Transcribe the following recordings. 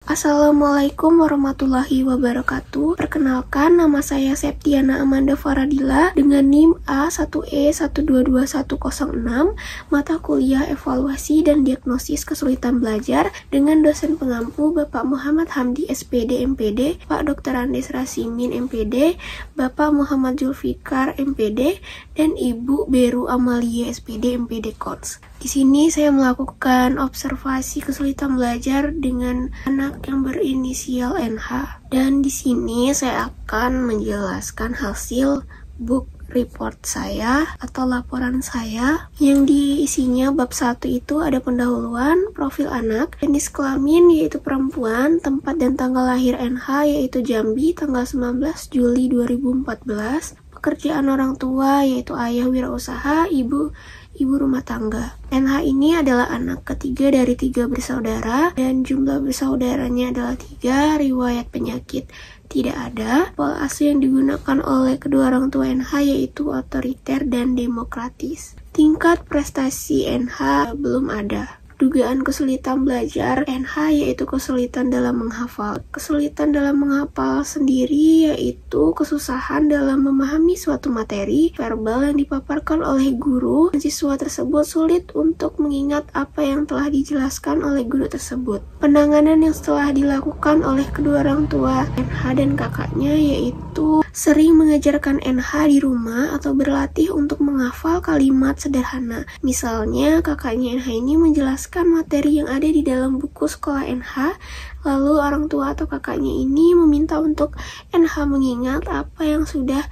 Assalamualaikum warahmatullahi wabarakatuh. Perkenalkan, nama saya Septiana Amanda Faradila dengan NIM A1E122106, mata kuliah Evaluasi dan Diagnosis Kesulitan Belajar dengan dosen pengampu Bapak Muhammad Hamdi SPD MPD, Pak Dr. Andes Rasimin MPD, Bapak Muhammad Zulfikar MPD, dan Ibu Beru Amalia SPD MPD Kons. Di sini saya melakukan observasi kesulitan belajar dengan anak yang berinisial NH. Dan di sini saya akan menjelaskan hasil book report saya atau laporan saya yang diisinya bab 1 itu ada pendahuluan, profil anak, jenis kelamin yaitu perempuan, tempat dan tanggal lahir NH yaitu Jambi tanggal 19 Juli 2014, pekerjaan orang tua yaitu ayah wirausaha, ibu rumah tangga. NH ini adalah anak ketiga dari 3 bersaudara dan jumlah bersaudaranya adalah 3, riwayat penyakit tidak ada. Pola asuh yang digunakan oleh kedua orang tua NH yaitu otoriter dan demokratis. Tingkat prestasi NH belum ada. Dugaan kesulitan belajar NH yaitu kesulitan dalam menghafal. Kesulitan dalam menghafal sendiri yaitu kesusahan dalam memahami suatu materi verbal yang dipaparkan oleh guru. Siswa tersebut sulit untuk mengingat apa yang telah dijelaskan oleh guru tersebut. Penanganan yang setelah dilakukan oleh kedua orang tua NH dan kakaknya yaitu sering mengajarkan NH di rumah atau berlatih untuk menghafal kalimat sederhana. Misalnya kakaknya NH ini menjelaskan materi yang ada di dalam buku sekolah NH, lalu orang tua atau kakaknya ini meminta untuk NH mengingat apa yang sudah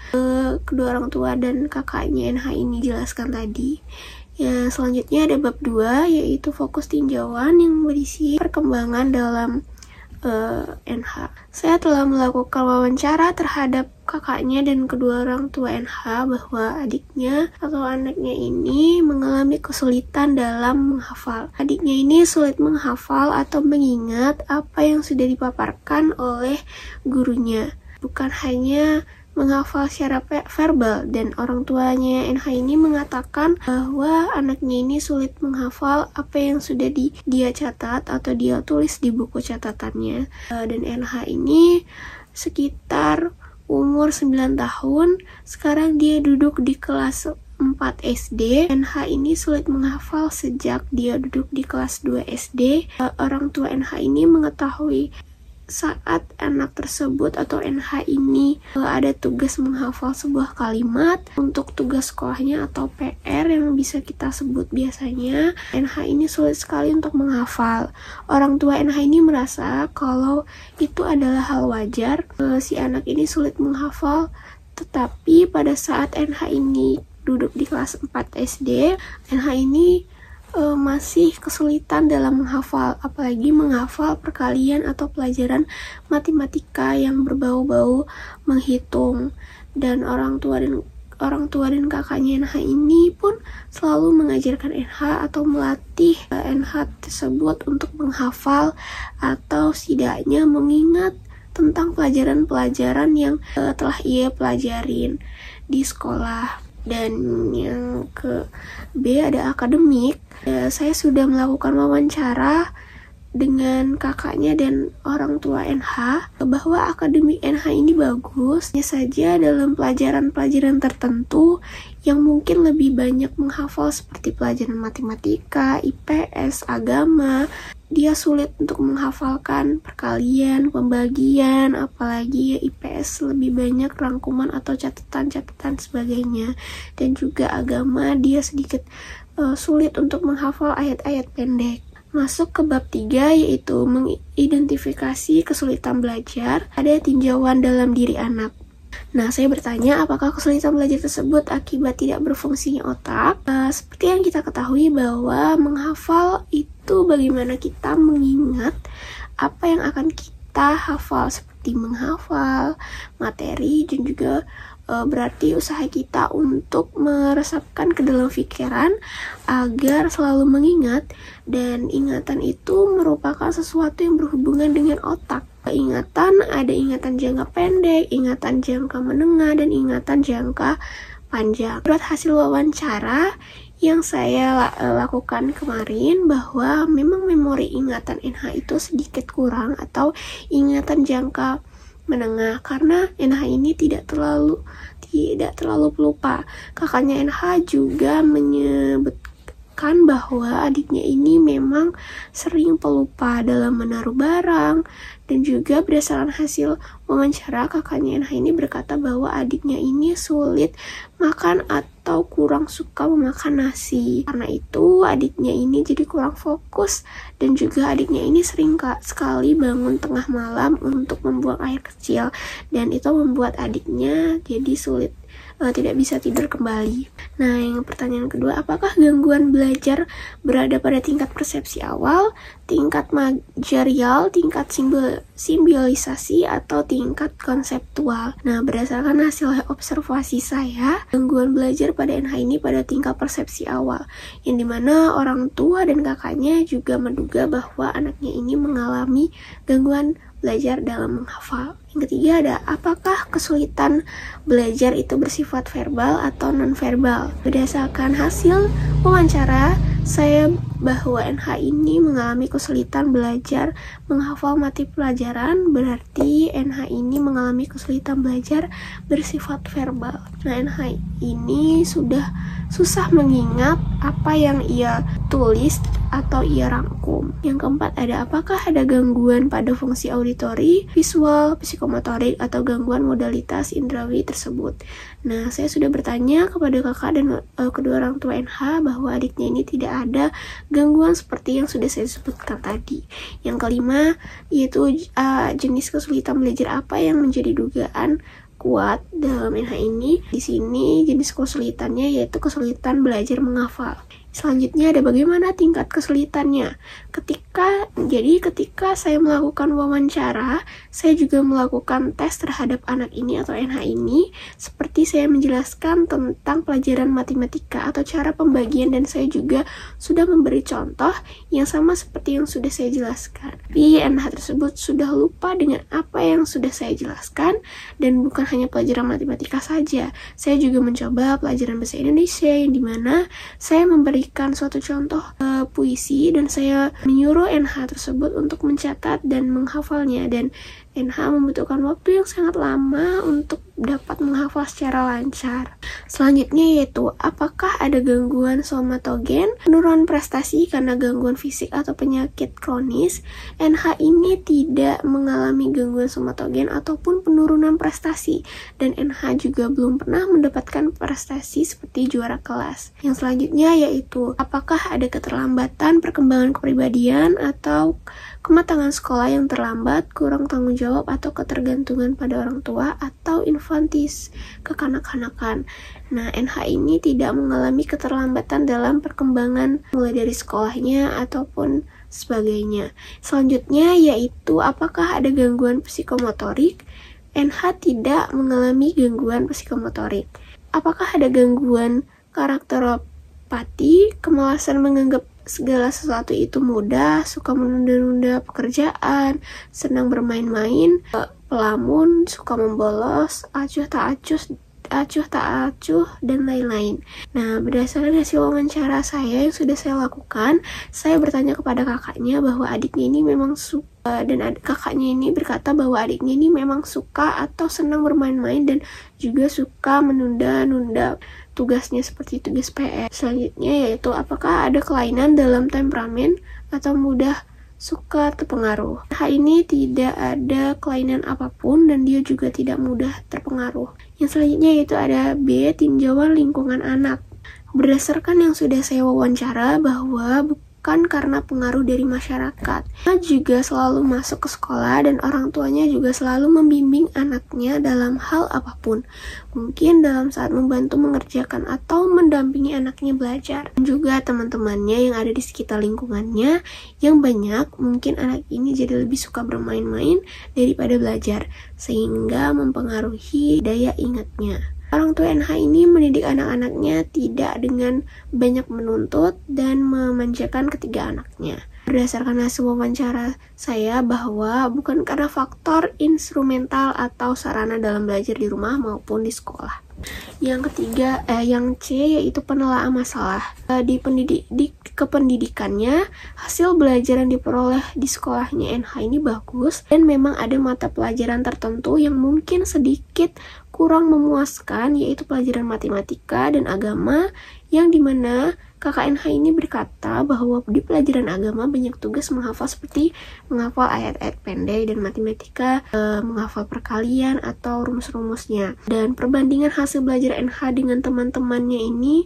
kedua orang tua dan kakaknya NH ini jelaskan tadi. Ya, selanjutnya ada bab 2 yaitu fokus tinjauan yang berisi perkembangan dalam NH. Saya telah melakukan wawancara terhadap kakaknya dan kedua orang tua NH bahwa adiknya atau anaknya ini mengalami kesulitan dalam menghafal. Adiknya ini sulit menghafal atau mengingat apa yang sudah dipaparkan oleh gurunya. Bukan hanya menghafal secara verbal, dan orang tuanya NH ini mengatakan bahwa anaknya ini sulit menghafal apa yang sudah dia catat atau dia tulis di buku catatannya. Dan NH ini sekitar umur 9 tahun, sekarang dia duduk di kelas 4 SD. NH ini sulit menghafal sejak dia duduk di kelas 2 SD. Orang tua NH ini mengetahui saat anak tersebut atau NH ini ada tugas menghafal sebuah kalimat untuk tugas sekolahnya atau PR yang bisa kita sebut biasanya, NH ini sulit sekali untuk menghafal. Orang tua NH ini merasa kalau itu adalah hal wajar, si anak ini sulit menghafal, tetapi pada saat NH ini duduk di kelas 4 SD, NH ini masih kesulitan dalam menghafal, apalagi menghafal perkalian atau pelajaran matematika yang berbau-bau menghitung. Dan orang tua dan kakaknya NH ini pun selalu mengajarkan NH atau melatih NH tersebut untuk menghafal atau setidaknya mengingat tentang pelajaran-pelajaran yang telah ia pelajarin di sekolah. Dan yang ke B ada akademik. Saya sudah melakukan wawancara dengan kakaknya dan orang tua NH bahwa akademik NH ini bagus, hanya saja dalam pelajaran-pelajaran tertentu yang mungkin lebih banyak menghafal seperti pelajaran matematika, IPS, agama, dia sulit untuk menghafalkan perkalian, pembagian, apalagi IPS lebih banyak rangkuman atau catatan-catatan sebagainya. Dan juga agama dia sedikit sulit untuk menghafal ayat-ayat pendek. Masuk ke bab 3 yaitu mengidentifikasi kesulitan belajar. Ada tinjauan dalam diri anak. Nah, saya bertanya apakah kesulitan belajar tersebut akibat tidak berfungsinya otak. Seperti yang kita ketahui bahwa menghafal itu bagaimana kita mengingat apa yang akan kita hafal, seperti menghafal materi dan juga berarti usaha kita untuk meresapkan ke dalam pikiran agar selalu mengingat, dan ingatan itu merupakan sesuatu yang berhubungan dengan otak. Ingatan ada ingatan jangka pendek, ingatan jangka menengah, dan ingatan jangka panjang. Menurut hasil wawancara yang saya lakukan kemarin bahwa memang memori ingatan NH itu sedikit kurang atau ingatan jangka menengah karena NH ini tidak terlalu pelupa. Kakaknya NH juga menyebutkan bahwa adiknya ini memang sering pelupa dalam menaruh barang, dan juga berdasarkan hasil wawancara kakaknya NH ini berkata bahwa adiknya ini sulit makan atau kurang suka memakan nasi. Karena itu adiknya ini jadi kurang fokus, dan juga adiknya ini sering sekali bangun tengah malam untuk membuang air kecil, dan itu membuat adiknya jadi sulit tidak bisa tidur kembali. Nah, yang pertanyaan kedua, apakah gangguan belajar berada pada tingkat persepsi awal, tingkat manajerial, tingkat simbiolisasi, atau tingkat konseptual? Nah, berdasarkan hasil observasi saya, gangguan belajar pada NH ini pada tingkat persepsi awal, yang dimana orang tua dan kakaknya juga menduga bahwa anaknya ini mengalami gangguan belajar dalam menghafal. Yang ketiga ada, apakah kesulitan belajar itu bersifat verbal atau non-verbal? Berdasarkan hasil wawancara saya bahwa NH ini mengalami kesulitan belajar menghafal materi pelajaran, berarti NH ini mengalami kesulitan belajar bersifat verbal. Nah, NH ini sudah susah mengingat apa yang ia tulis atau ia rangkum. Yang keempat ada, apakah ada gangguan pada fungsi auditori, visual, psikomotorik, atau gangguan modalitas indrawi tersebut? Nah, saya sudah bertanya kepada kakak dan kedua orang tua NH bahwa adiknya ini tidak ada gangguan seperti yang sudah saya sebutkan tadi. Yang kelima yaitu jenis kesulitan belajar apa yang menjadi dugaan kuat dalam NH ini. Di sini jenis kesulitannya yaitu kesulitan belajar menghafal. Selanjutnya ada bagaimana tingkat kesulitannya. Ketika saya melakukan wawancara, saya juga melakukan tes terhadap anak ini atau NH ini, seperti saya menjelaskan tentang pelajaran matematika atau cara pembagian, dan saya juga sudah memberi contoh yang sama seperti yang sudah saya jelaskan. Tapi NH tersebut sudah lupa dengan apa yang sudah saya jelaskan, dan bukan hanya pelajaran matematika saja. Saya juga mencoba pelajaran bahasa Indonesia, yang dimana saya memberikan suatu contoh puisi, dan saya menyuruh NH tersebut untuk mencatat dan menghafalnya, dan NH membutuhkan waktu yang sangat lama untuk dapat menghafal secara lancar. Selanjutnya yaitu, apakah ada gangguan somatogen, penurunan prestasi karena gangguan fisik atau penyakit kronis? NH ini tidak mengalami gangguan somatogen ataupun penurunan prestasi, dan NH juga belum pernah mendapatkan prestasi seperti juara kelas. Yang selanjutnya yaitu, apakah ada keterlambatan perkembangan kepribadian atau kematangan sekolah yang terlambat, kurang tanggung jawab, atau ketergantungan pada orang tua, atau infantis, kekanak-kanakan. Nah, NH ini tidak mengalami keterlambatan dalam perkembangan mulai dari sekolahnya ataupun sebagainya. Selanjutnya yaitu, apakah ada gangguan psikomotorik? NH tidak mengalami gangguan psikomotorik. Apakah ada gangguan karakteropati, kemalasan menganggap segala sesuatu itu mudah, suka menunda-nunda pekerjaan, senang bermain-main, pelamun, suka membolos, acuh tak acuh, dan lain-lain. Nah, berdasarkan hasil wawancara saya yang sudah saya lakukan, saya bertanya kepada kakaknya bahwa adiknya ini memang suka, dan kakaknya ini berkata bahwa adiknya ini memang suka atau senang bermain-main dan juga suka menunda-nunda tugasnya seperti tugas PR. Selanjutnya yaitu, apakah ada kelainan dalam temperamen atau mudah suka terpengaruh? Hal ini tidak ada kelainan apapun, dan dia juga tidak mudah terpengaruh. Yang selanjutnya yaitu ada B, tinjauan lingkungan anak. Berdasarkan yang sudah saya wawancara bahwa bukan karena pengaruh dari masyarakat. Dia juga selalu masuk ke sekolah, dan orang tuanya juga selalu membimbing anaknya dalam hal apapun. Mungkin dalam saat membantu mengerjakan atau mendampingi anaknya belajar. Dan juga teman-temannya yang ada di sekitar lingkungannya yang banyak, mungkin anak ini jadi lebih suka bermain-main daripada belajar, sehingga mempengaruhi daya ingatnya. Orang tua NH ini mendidik anak-anaknya tidak dengan banyak menuntut dan memanjakan ketiga anaknya. berdasarkan hasil wawancara saya bahwa bukan karena faktor instrumental atau sarana dalam belajar di rumah maupun di sekolah. Yang ketiga, yang C yaitu penelaah masalah. Di kependidikannya, hasil belajar yang diperoleh di sekolahnya NH ini bagus dan memang ada mata pelajaran tertentu yang mungkin sedikit kurang memuaskan, yaitu pelajaran matematika dan agama, yang dimana KKNH ini berkata bahwa di pelajaran agama banyak tugas menghafal seperti menghafal ayat-ayat pendek, dan matematika menghafal perkalian atau rumus-rumusnya. Dan perbandingan hasil belajar NH dengan teman-temannya ini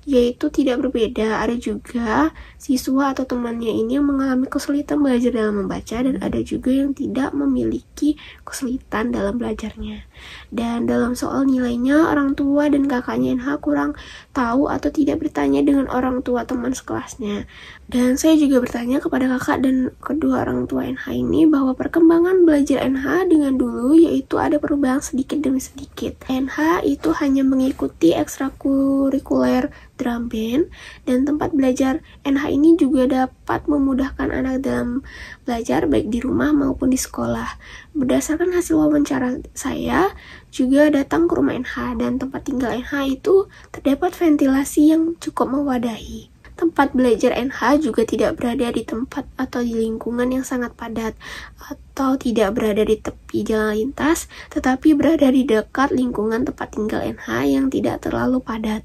yaitu tidak berbeda. Ada juga siswa atau temannya ini yang mengalami kesulitan belajar dalam membaca, dan ada juga yang tidak memiliki kesulitan dalam belajarnya. Dan dalam soal nilainya, orang tua dan kakaknya NH kurang tahu atau tidak bertanya dengan orang tua teman sekelasnya. Dan saya juga bertanya kepada kakak dan kedua orang tua NH ini bahwa perkembangan belajar NH dengan dulu yaitu ada perubahan sedikit demi sedikit. NH itu hanya mengikuti ekstrakurikuler drum band, dan tempat belajar NH ini juga dapat memudahkan anak dalam belajar baik di rumah maupun di sekolah. Berdasarkan hasil wawancara saya juga datang ke rumah NH, dan tempat tinggal NH itu terdapat ventilasi yang cukup mewadahi. Tempat belajar NH juga tidak berada di tempat atau di lingkungan yang sangat padat, atau tidak berada di tepi jalan lintas, tetapi berada di dekat lingkungan tempat tinggal NH yang tidak terlalu padat.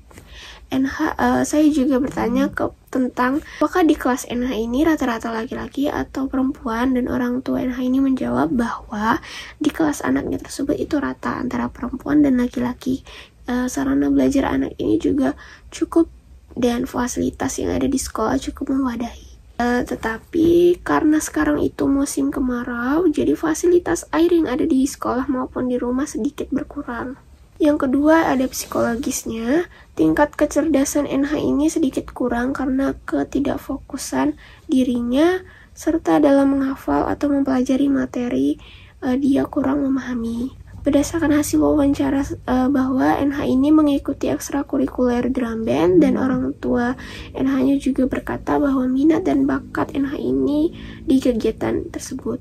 Saya juga bertanya tentang apakah di kelas NH ini rata-rata laki-laki atau perempuan, dan orang tua NH ini menjawab bahwa di kelas anaknya tersebut itu rata antara perempuan dan laki-laki. Sarana belajar anak ini juga cukup dan fasilitas yang ada di sekolah cukup mewadahi. Tetapi karena sekarang itu musim kemarau, jadi fasilitas air yang ada di sekolah maupun di rumah sedikit berkurang. Yang kedua, ada psikologisnya. Tingkat kecerdasan NH ini sedikit kurang karena ketidakfokusan dirinya, serta dalam menghafal atau mempelajari materi dia kurang memahami. Berdasarkan hasil wawancara bahwa NH ini mengikuti ekstrakurikuler drum band, dan orang tua NH-nya juga berkata bahwa minat dan bakat NH ini di kegiatan tersebut.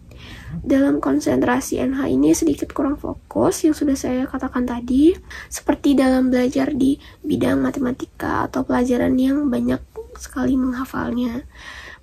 Dalam konsentrasi NH ini sedikit kurang fokus, yang sudah saya katakan tadi, seperti dalam belajar di bidang matematika atau pelajaran yang banyak sekali menghafalnya.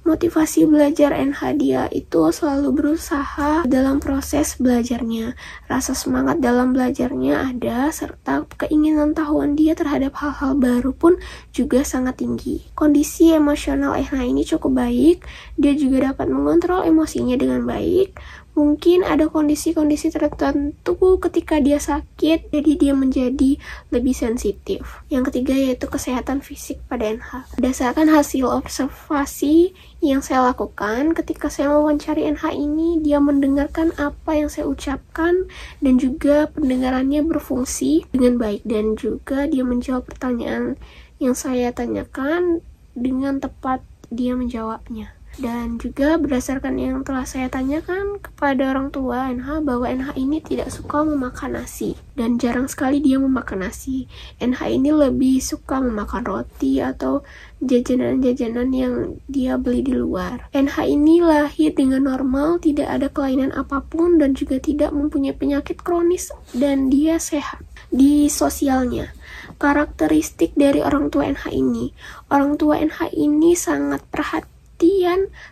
Motivasi belajar NH dia itu selalu berusaha dalam proses belajarnya. Rasa semangat dalam belajarnya ada, serta keinginan tahuan dia terhadap hal-hal baru pun juga sangat tinggi. Kondisi emosional NH ini cukup baik, dia juga dapat mengontrol emosinya dengan baik. Mungkin ada kondisi-kondisi tertentu ketika dia sakit, jadi dia menjadi lebih sensitif. Yang ketiga yaitu kesehatan fisik pada NH. Berdasarkan hasil observasi yang saya lakukan ketika saya mewawancari NH ini, dia mendengarkan apa yang saya ucapkan dan juga pendengarannya berfungsi dengan baik, dan juga dia menjawab pertanyaan yang saya tanyakan dengan tepat, dia menjawabnya. Dan juga berdasarkan yang telah saya tanyakan kepada orang tua NH, bahwa NH ini tidak suka memakan nasi dan jarang sekali dia memakan nasi. NH ini lebih suka memakan roti atau jajanan-jajanan yang dia beli di luar. NH ini lahir dengan normal, tidak ada kelainan apapun, dan juga tidak mempunyai penyakit kronis, dan dia sehat. Di sosialnya, karakteristik dari orang tua NH ini, orang tua NH ini sangat perhatian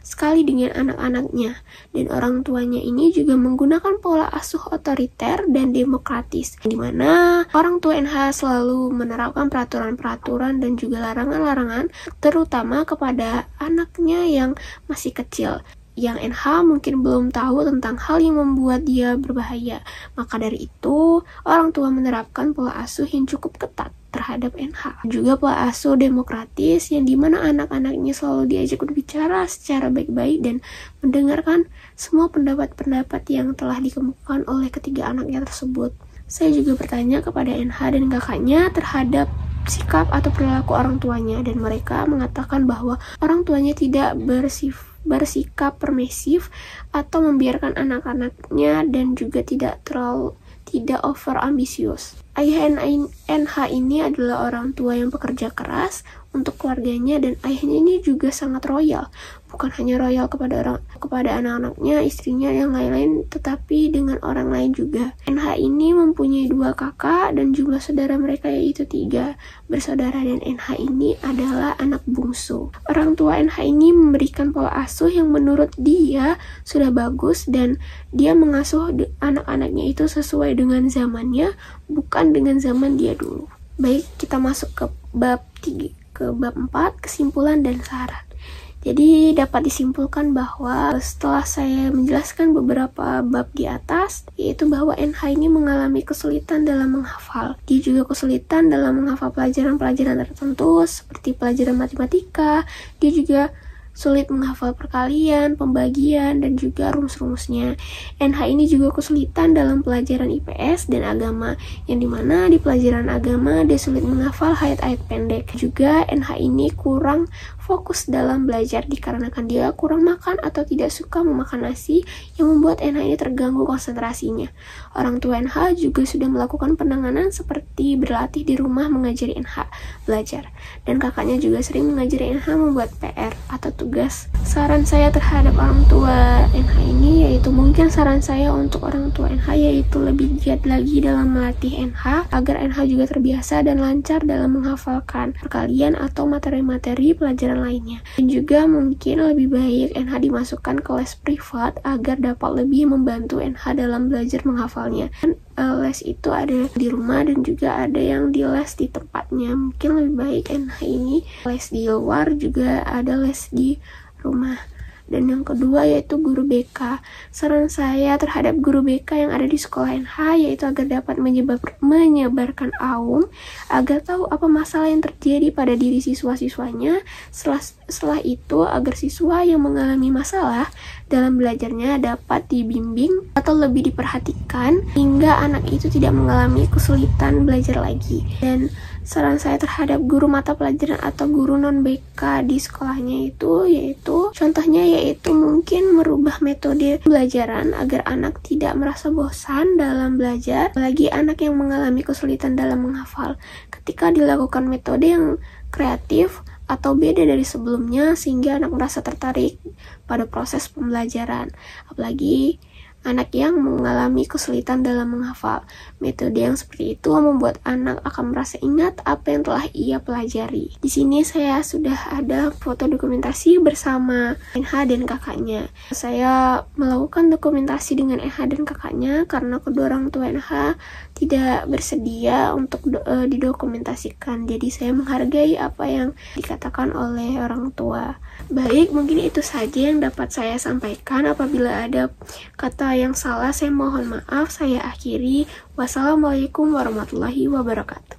sekali dengan anak-anaknya, dan orang tuanya ini juga menggunakan pola asuh otoriter dan demokratis, di mana orang tua NH selalu menerapkan peraturan-peraturan dan juga larangan-larangan, terutama kepada anaknya yang masih kecil, yang NH mungkin belum tahu tentang hal yang membuat dia berbahaya. Maka dari itu, orang tua menerapkan pola asuh yang cukup ketat terhadap NH. Juga pola asuh demokratis, yang dimana anak-anaknya selalu diajak berbicara secara baik-baik dan mendengarkan semua pendapat-pendapat yang telah dikemukakan oleh ketiga anaknya tersebut. Saya juga bertanya kepada NH dan kakaknya terhadap sikap atau perilaku orang tuanya, dan mereka mengatakan bahwa orang tuanya tidak bersikap permisif atau membiarkan anak-anaknya, dan juga tidak over ambisius. Ayah NH ini adalah orang tua yang bekerja keras, untuk keluarganya, dan ayahnya ini juga sangat royal. Bukan hanya royal kepada anak-anaknya, istrinya, yang lain-lain, tetapi dengan orang lain juga. NH ini mempunyai 2 kakak dan jumlah saudara mereka yaitu 3 bersaudara, dan NH ini adalah anak bungsu. Orang tua NH ini memberikan pola asuh yang menurut dia sudah bagus, dan dia mengasuh anak-anaknya itu sesuai dengan zamannya, bukan dengan zaman dia dulu. Baik, kita masuk ke bab 4, kesimpulan dan saran. Jadi dapat disimpulkan bahwa setelah saya menjelaskan beberapa bab di atas, yaitu bahwa NH ini mengalami kesulitan dalam menghafal. Dia juga kesulitan dalam menghafal pelajaran-pelajaran tertentu seperti pelajaran matematika. Dia juga sulit menghafal perkalian, pembagian, dan juga rumus-rumusnya. NH ini juga kesulitan dalam pelajaran IPS dan agama, yang dimana di pelajaran agama dia sulit menghafal ayat-ayat pendek. Juga NH ini kurang fokus dalam belajar dikarenakan dia kurang makan atau tidak suka memakan nasi, yang membuat NH ini terganggu konsentrasinya. Orang tua NH juga sudah melakukan penanganan seperti berlatih di rumah mengajari NH belajar, dan kakaknya juga sering mengajari NH membuat PR atau tugas. Saran saya terhadap orang tua NH ini yaitu, mungkin saran saya untuk orang tua NH yaitu lebih giat lagi dalam melatih NH agar NH juga terbiasa dan lancar dalam menghafalkan perkalian atau materi-materi pelajaran lainnya. Dan juga mungkin lebih baik NH dimasukkan ke les privat agar dapat lebih membantu NH dalam belajar menghafalnya. Dan les itu ada di rumah dan juga ada yang di les di tempatnya. Mungkin lebih baik NH ini les di luar, juga ada les di rumah. Dan yang kedua yaitu guru BK. Saran saya terhadap guru BK yang ada di sekolah NH yaitu agar dapat menyebarkan aum, agar tahu apa masalah yang terjadi pada diri siswa-siswanya. Setelah itu agar siswa yang mengalami masalah dalam belajarnya dapat dibimbing atau lebih diperhatikan hingga anak itu tidak mengalami kesulitan belajar lagi. Dan saran saya terhadap guru mata pelajaran atau guru non-BK di sekolahnya itu yaitu, contohnya yaitu mungkin merubah metode pembelajaran agar anak tidak merasa bosan dalam belajar, apalagi anak yang mengalami kesulitan dalam menghafal. Ketika dilakukan metode yang kreatif atau beda dari sebelumnya sehingga anak merasa tertarik pada proses pembelajaran, apalagi anak yang mengalami kesulitan dalam menghafal. Metode yang seperti itu membuat anak akan merasa ingat apa yang telah ia pelajari. Di sini saya sudah ada foto dokumentasi bersama NH dan kakaknya. Saya melakukan dokumentasi dengan NH dan kakaknya karena kedua orang tua NH tidak bersedia untuk didokumentasikan. Jadi saya menghargai apa yang dikatakan oleh orang tua. Baik, mungkin itu saja yang dapat saya sampaikan. Apabila ada kata yang salah, saya mohon maaf. Saya akhiri. Wassalamualaikum warahmatullahi wabarakatuh.